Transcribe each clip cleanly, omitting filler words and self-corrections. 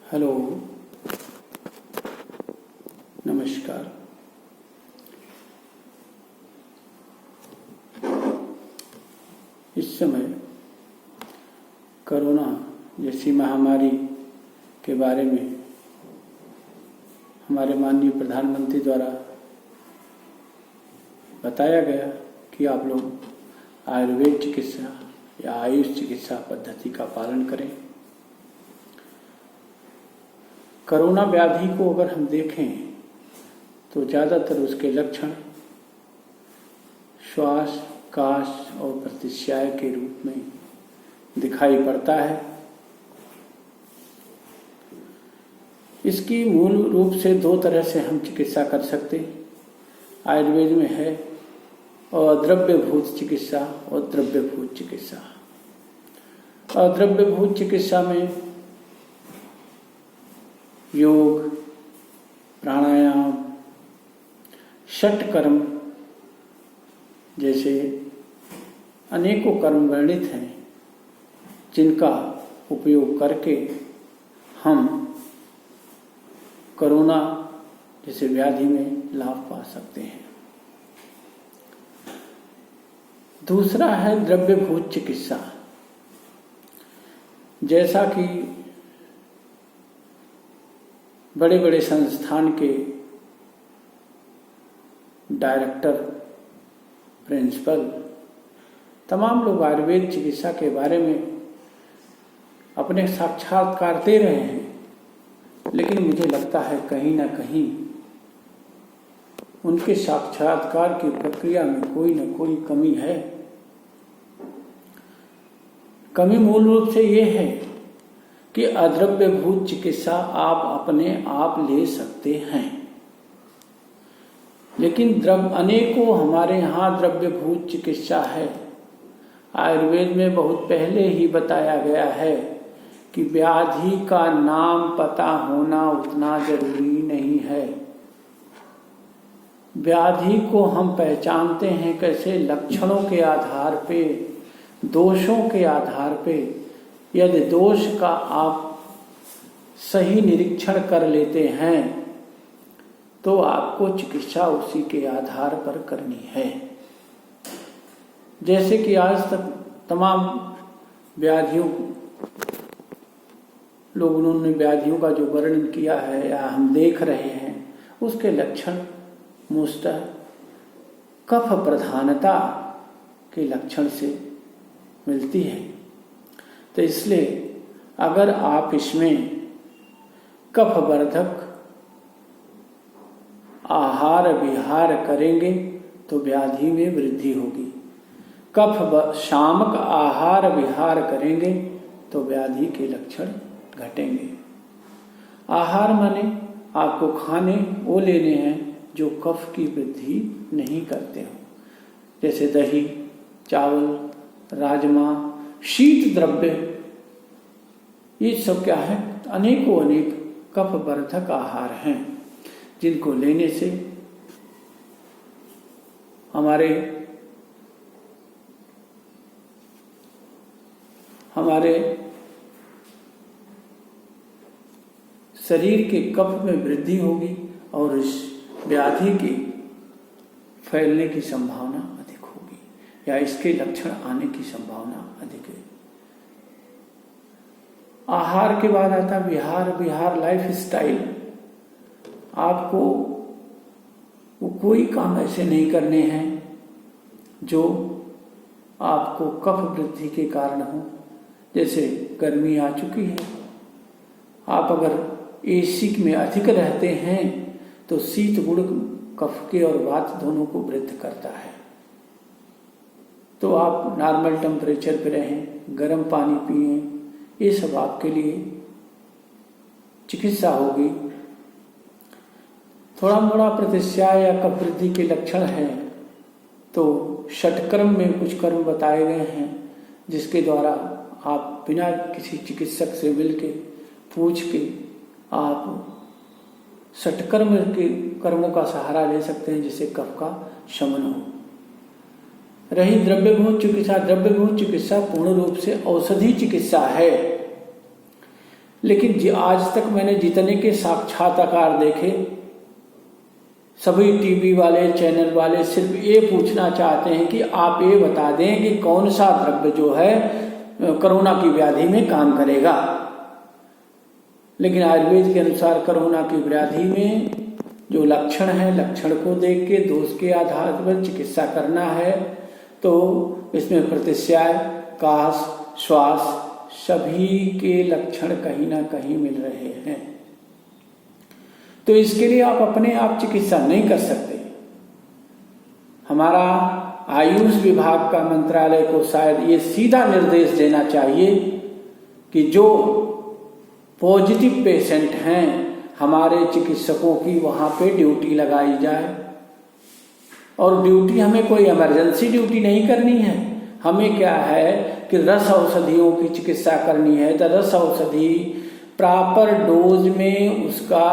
Hello, नमस्कार। इस समय कोरोना जैसी महामारी के बारे में हमारे माननीय प्रधानमंत्री द्वारा बताया गया कि आप लोग आयुर्वेद चिकित्सा या आयुष चिकित्सा पद्धति का पालन करें। कोरोना व्याधि को अगर हम देखें तो ज़्यादातर उसके लक्षण श्वास, काश और प्रतिश्याय के रूप में दिखाई पड़ता है। इसकी मूल रूप से दो तरह से हम चिकित्सा कर सकते आयुर्वेद में है, और अद्रव्यभूत चिकित्सा और द्रव्यभूत चिकित्सा। अद्रव्यभूत चिकित्सा में योग, प्राणायाम, षट कर्म जैसे अनेकों कर्म वर्णित हैं, जिनका उपयोग करके हम कोरोना जैसे व्याधि में लाभ पा सकते हैं। दूसरा है द्रव्यभूत चिकित्सा। जैसा कि बड़े बड़े संस्थान के डायरेक्टर, प्रिंसिपल, तमाम लोग आयुर्वेद चिकित्सा के बारे में अपने साक्षात्कार दे रहे हैं, लेकिन मुझे लगता है कहीं ना कहीं उनके साक्षात्कार की प्रक्रिया में कोई न कोई कमी है। कमी मूल रूप से ये है कि अद्रव्यभूत चिकित्सा आप अपने आप ले सकते हैं, लेकिन अनेकों हमारे यहाँ द्रव्यभूत चिकित्सा है। आयुर्वेद में बहुत पहले ही बताया गया है कि व्याधि का नाम पता होना उतना जरूरी नहीं है। व्याधि को हम पहचानते हैं कैसे? लक्षणों के आधार पे, दोषों के आधार पे। यदि दोष का आप सही निरीक्षण कर लेते हैं तो आपको चिकित्सा उसी के आधार पर करनी है। जैसे कि आज तक तमाम व्याधियों, लोगों ने व्याधियों का जो वर्णन किया है या हम देख रहे हैं, उसके लक्षण मुस्तः कफ प्रधानता के लक्षण से मिलती है। तो इसलिए अगर आप इसमें कफवर्धक आहार विहार करेंगे तो व्याधि में वृद्धि होगी। शामक आहार विहार करेंगे तो व्याधि के लक्षण घटेंगे। आहार माने आपको खाने वो लेने हैं जो कफ की वृद्धि नहीं करते हो, जैसे दही, चावल, राजमा, शीत द्रव्य। ये सब क्या है? अनेकों अनेक कफवर्धक आहार हैं, जिनको लेने से हमारे शरीर के कफ में वृद्धि होगी और इस व्याधि के फैलने की संभावना अधिक होगी, या इसके लक्षण आने की संभावना अधिक है। आहार के बाद आता विहार लाइफ स्टाइल। आपको वो कोई काम ऐसे नहीं करने हैं जो आपको कफ वृद्धि के कारण हो। जैसे गर्मी आ चुकी है, आप अगर एसी में अधिक रहते हैं तो शीत गुण कफ के और वात दोनों को वृद्ध करता है। तो आप नॉर्मल टेम्परेचर पे रहें, गर्म पानी पिएं। ये सब आपके लिए चिकित्सा होगी। थोड़ा मोड़ा प्रतिश्याय या कफ वृद्धि के लक्षण हैं तो षटकर्म में कुछ कर्म बताए गए हैं, जिसके द्वारा आप बिना किसी चिकित्सक से मिलके पूछ के आप षटकर्म के कर्मों का सहारा ले सकते हैं, जिससे कफ का शमन हो। रही द्रव्यभूत चिकित्सा। द्रव्यभूत चिकित्सा पूर्ण रूप से औषधि चिकित्सा है। लेकिन आज तक मैंने जितने के साक्षात्कार देखे, सभी टीवी वाले चैनल वाले सिर्फ ये पूछना चाहते हैं कि आप ये बता दें कि कौन सा द्रव्य जो है कोरोना की व्याधि में काम करेगा। लेकिन आयुर्वेद के अनुसार कोरोना की व्याधि में जो लक्षण है, लक्षण को देख के दोष के आधार पर चिकित्सा करना है। तो इसमें प्रतिस्याय, काश, श्वास सभी के लक्षण कहीं ना कहीं मिल रहे हैं। तो इसके लिए आप अपने आप चिकित्सा नहीं कर सकते। हमारा आयुष विभाग का मंत्रालय को शायद ये सीधा निर्देश देना चाहिए कि जो पॉजिटिव पेशेंट हैं हमारे चिकित्सकों की वहाँ पे ड्यूटी लगाई जाए। और ड्यूटी हमें कोई इमरजेंसी ड्यूटी नहीं करनी है। हमें क्या है कि रस औषधियों की चिकित्सा करनी है, तो रस औषधि प्रॉपर डोज में उसका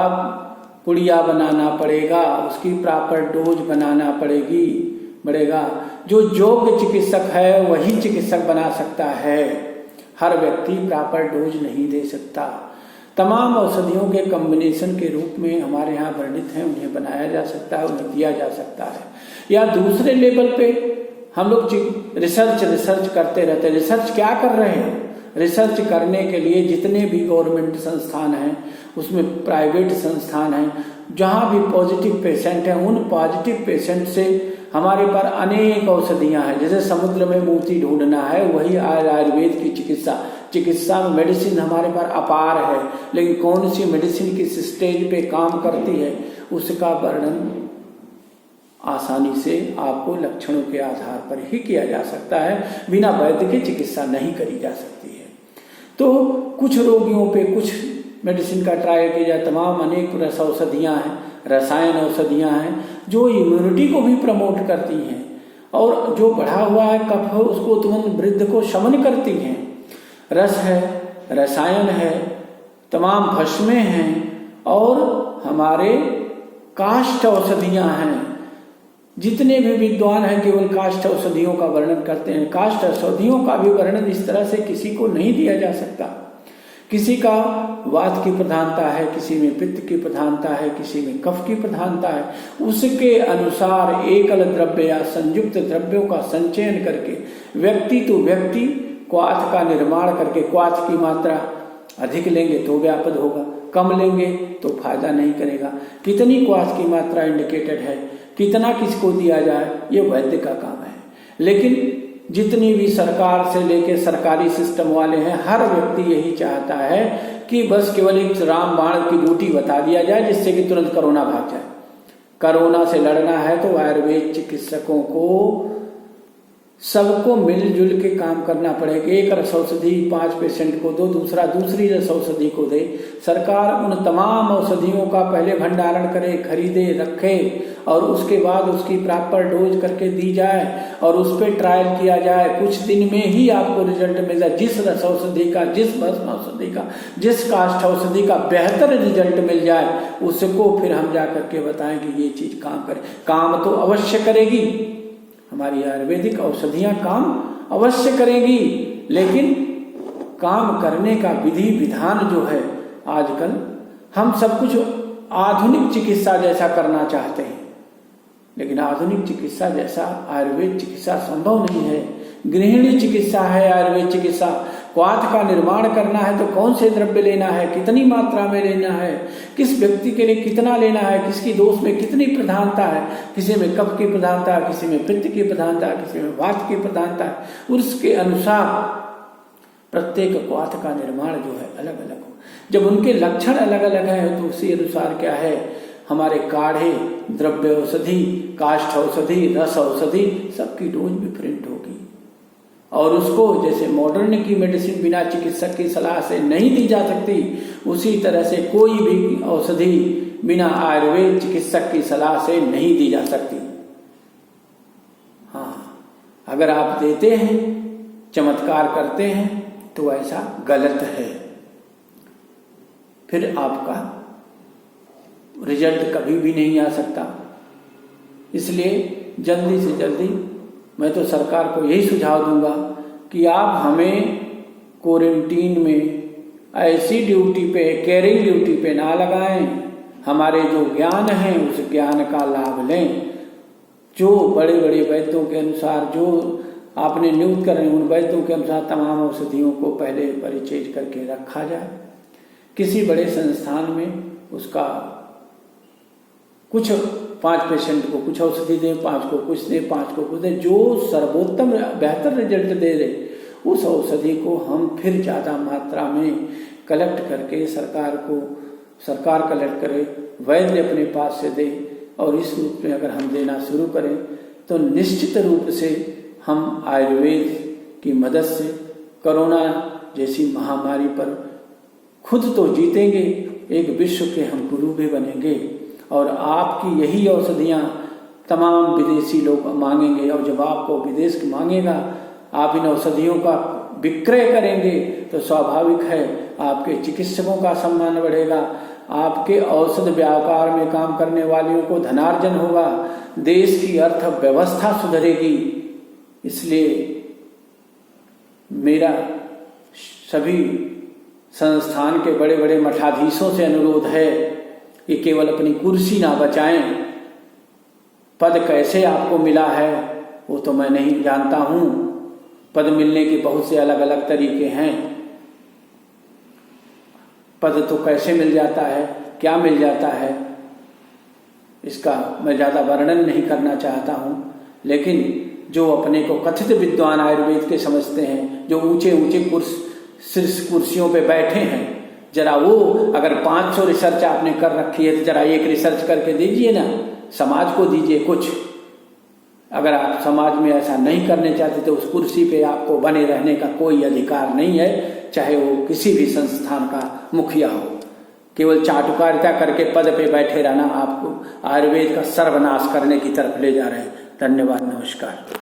पुड़िया बनाना पड़ेगा, उसकी प्रॉपर डोज बनाना पड़ेगा। जो योग्य चिकित्सक है वही चिकित्सक बना सकता है, हर व्यक्ति प्रॉपर डोज नहीं दे सकता। तमाम औषधियों के कॉम्बिनेशन के रूप में हमारे यहाँ वर्णित हैं, उन्हें बनाया जा सकता है, उन्हें दिया जा सकता है। या दूसरे लेवल पे हम लोग रिसर्च करते रहते हैं। रिसर्च क्या कर रहे हैं? रिसर्च करने के लिए जितने भी गवर्नमेंट संस्थान हैं, उसमें प्राइवेट संस्थान हैं, जहाँ भी पॉजिटिव पेशेंट हैं, उन पॉजिटिव पेशेंट से हमारे पास अनेक औषधियाँ हैं। जैसे समुद्र में मोती ढूंढना है, वही आयुर्वेद की चिकित्सा में मेडिसिन हमारे पास अपार है। लेकिन कौन सी मेडिसिन किस स्टेज पे काम करती है उसका वर्णन आसानी से आपको लक्षणों के आधार पर ही किया जा सकता है, बिना वैद्य की चिकित्सा नहीं करी जा सकती है। तो कुछ रोगियों पे कुछ मेडिसिन का ट्रायल किया जाए। तमाम अनेक रस औषधियाँ हैं, रसायन औषधियाँ हैं जो इम्यूनिटी को भी प्रमोट करती हैं, और जो बढ़ा हुआ है कफ है उसको तुरंत वृद्ध को शमन करती हैं। रस है, रसायन है, तमाम भस्में हैं, और हमारे काष्ठ औषधियाँ हैं। जितने भी विद्वान हैं केवल काष्ठ औषधियों का वर्णन करते हैं। काष्ठ औषधियों का भी वर्णन इस तरह से किसी को नहीं दिया जा सकता। किसी का वात की प्रधानता है, किसी में पित्त की प्रधानता है, किसी में कफ की प्रधानता है। उसके अनुसार एकल द्रव्य या संयुक्त द्रव्यों का संचयन करके व्यक्ति तो व्यक्ति क्वाथ का निर्माण करके, क्वाथ की मात्रा अधिक लेंगे तो व्यापद होगा, कम लेंगे तो फायदा नहीं करेगा। कितनी क्वाथ की मात्रा इंडिकेटेड है, कितना किसको दिया जाए, ये वैद्य का काम है। लेकिन जितनी भी सरकार से लेके सरकारी सिस्टम वाले हैं, हर व्यक्ति यही चाहता है कि बस केवल एक रामबाण की ड्यूटी बता दिया जाए जिससे कि तुरंत कोरोना भाग जाए। कोरोना से लड़ना है तो आयुर्वेद चिकित्सकों को सबको मिलजुल के काम करना पड़ेगा। एक रस औषधि 5 पेशेंट को दो, दूसरा दूसरी रस औषधि को दे। सरकार उन तमाम औषधियों का पहले भंडारण करे, खरीदे, रखे, और उसके बाद उसकी प्रॉपर डोज करके दी जाए और उस पर ट्रायल किया जाए। कुछ दिन में ही आपको रिजल्ट मिल जाए। जिस रस औषधि का, जिस भस्म औषधि का, जिस काष्ठ औषधि का बेहतर रिजल्ट मिल जाए, उसको फिर हम जा करके बताएं कि ये चीज काम करे। काम तो अवश्य करेगी, हमारी आयुर्वेदिक औषधियां काम अवश्य करेगी, लेकिन काम करने का विधि विधान जो है आजकल हम सब कुछ आधुनिक चिकित्सा जैसा करना चाहते हैं, लेकिन आधुनिक चिकित्सा जैसा आयुर्वेद चिकित्सा संभव नहीं है। गृहिणी चिकित्सा है आयुर्वेद चिकित्सा। क्वाथ का निर्माण करना है तो कौन से द्रव्य लेना है, कितनी मात्रा में लेना है, किस व्यक्ति के लिए कितना लेना है, किसकी दोष में कितनी प्रधानता है, किसी में कफ की प्रधानता है, किसी में पित्त की प्रधानता है, किसी में वात की प्रधानता है। उसके अनुसार प्रत्येक क्वाथ का निर्माण जो है अलग अलग हो। जब उनके लक्षण अलग अलग हैं तो उसी अनुसार क्या है, हमारे काढ़े, द्रव्य औषधि, काष्ठ औषधि, रस औषधि सबकी डोज डिफरेंट होगी। और उसको जैसे मॉडर्न की मेडिसिन बिना चिकित्सक की सलाह से नहीं दी जा सकती, उसी तरह से कोई भी औषधि बिना आयुर्वेद चिकित्सक की सलाह से नहीं दी जा सकती। हाँ, अगर आप देते हैं, चमत्कार करते हैं तो ऐसा गलत है, फिर आपका रिजल्ट कभी भी नहीं आ सकता। इसलिए जल्दी से जल्दी मैं तो सरकार को यही सुझाव दूंगा कि आप हमें क्वारंटीन में ऐसी ड्यूटी पे, केयरिंग ड्यूटी पे ना लगाएं। हमारे जो ज्ञान है उस ज्ञान का लाभ लें। जो बड़े बड़े वैद्यों के अनुसार जो आपने नियुक्त करें, उन वैद्यों के अनुसार तमाम औषधियों को पहले परिचय करके रखा जाए। किसी बड़े संस्थान में उसका कुछ 5 पेशेंट को कुछ औषधि दे, 5 को कुछ दे, 5 को कुछ दे, जो सर्वोत्तम बेहतर रिजल्ट दे रहे उस औषधि को हम फिर ज़्यादा मात्रा में कलेक्ट करके सरकार कलेक्ट करे, वैद्य अपने पास से दे, और इस रूप में अगर हम देना शुरू करें तो निश्चित रूप से हम आयुर्वेद की मदद से कोरोना जैसी महामारी पर खुद तो जीतेंगे, एक विश्व के हम गुरु भी बनेंगे। और आपकी यही औषधियाँ तमाम विदेशी लोग मांगेंगे, और जब आपको विदेश मांगेगा, आप इन औषधियों का विक्रय करेंगे तो स्वाभाविक है आपके चिकित्सकों का सम्मान बढ़ेगा, आपके औषध व्यापार में काम करने वालों को धनार्जन होगा, देश की अर्थव्यवस्था सुधरेगी। इसलिए मेरा सभी संस्थान के बड़े बड़े मठाधीशों से अनुरोध है कि केवल अपनी कुर्सी ना बचाएं। पद कैसे आपको मिला है वो तो मैं नहीं जानता हूँ, पद मिलने के बहुत से अलग अलग तरीके हैं। पद तो कैसे मिल जाता है, क्या मिल जाता है, इसका मैं ज़्यादा वर्णन नहीं करना चाहता हूँ। लेकिन जो अपने को कथित विद्वान आयुर्वेद के समझते हैं, जो ऊंचे ऊंचे शीर्ष कुर्सियों पे बैठे हैं, जरा वो अगर 500 रिसर्च आपने कर रखी है तो जरा एक रिसर्च करके दीजिए ना, समाज को दीजिए कुछ। अगर आप समाज में ऐसा नहीं करने चाहते तो उस कुर्सी पे आपको बने रहने का कोई अधिकार नहीं है, चाहे वो किसी भी संस्थान का मुखिया हो। केवल चाटुकारिता करके पद पे बैठे रहना आपको आयुर्वेद का सर्वनाश करने की तरफ ले जा रहे हैं। धन्यवाद, नमस्कार।